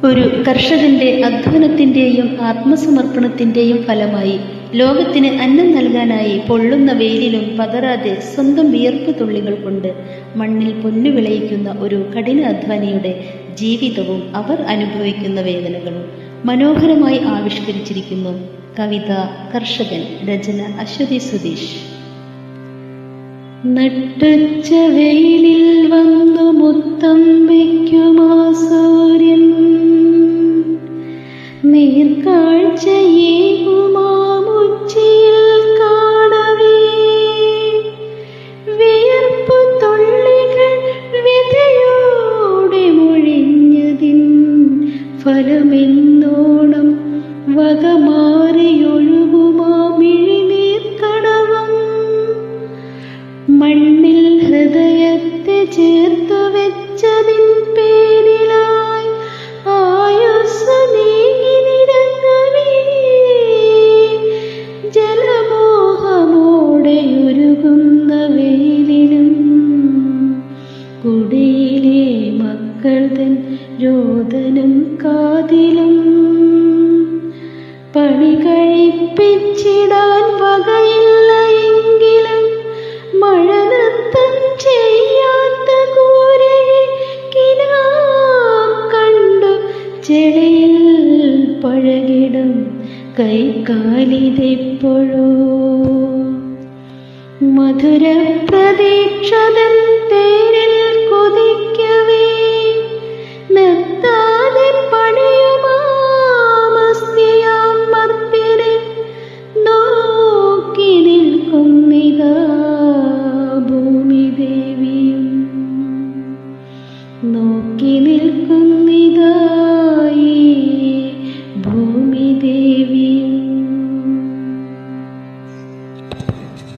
ഒരു കർഷകന്റെ അധ്വാനത്തിൻ്റെയും ആത്മസമർപ്പണത്തിൻ്റെയും ഫലമായി ലോകത്തിന് അന്നം നൽകാനായി പൊള്ളുന്ന വെയിലിലും പതറാതെ സ്വന്തം വിയർപ്പ് തുള്ളികൾ കൊണ്ട് മണ്ണിൽ പൊന്നു വിളയിക്കുന്ന ഒരു കഠിനാധ്വാനിയുടെ ജീവിതവും അവർ അനുഭവിക്കുന്ന വേദനകളും മനോഹരമായി ആവിഷ്കരിച്ചിരിക്കുന്നു കവിത കർഷകൻ. രചന അശ്വതി സുധീഷ്. നട്ടുച്ച വെയിലിൽ വന്നു മുത്തം വയ്ക്കുമാ സൂര്യൻ, നീർക്കാഴ്ചയേകുമാമുച്ചിയിൽ കാണവേ, വിയർപ്പു തുള്ളികൾ വിതയോടെ മൊഴിഞ്ഞതിൻ ഫലമെന്നോണം വകമാറിയൊഴുകുമാ മിഴിനീർക്കടവം. മണ്ണിൽ ഹൃദയത്തെ ചേർത്തു വെച്ചതിൻ പേരിലായി ആയുസ്സു നീങ്ങി നിരങ്ങവേ, ജലമോഹമോടെ ഉരുകുന്ന വെയിലിലും കുടിയിലെ മക്കൾ തൻ രോദനം കാതിലും. പണി കഴിപ്പിച്ചിടാൻ വകയില്ല എങ്കിലും മഴ നൃത്തം ചെയ്യാത്ത കൂരകിനാ കണ്ടു ചെളിയിൽ പഴകിടും കൈകാലിതെപ്പോഴോ. മധുര പ്രതീക്ഷതൻ പേരിൽ കൊതിക്കവേ, നിർത്താതെ പണിയുമാമസ്തിയാം മർത്യനെ നോക്കി നിൽക്കുന്നിതാ ഭൂമിദേവിയും. നോക്കി നിൽക്കും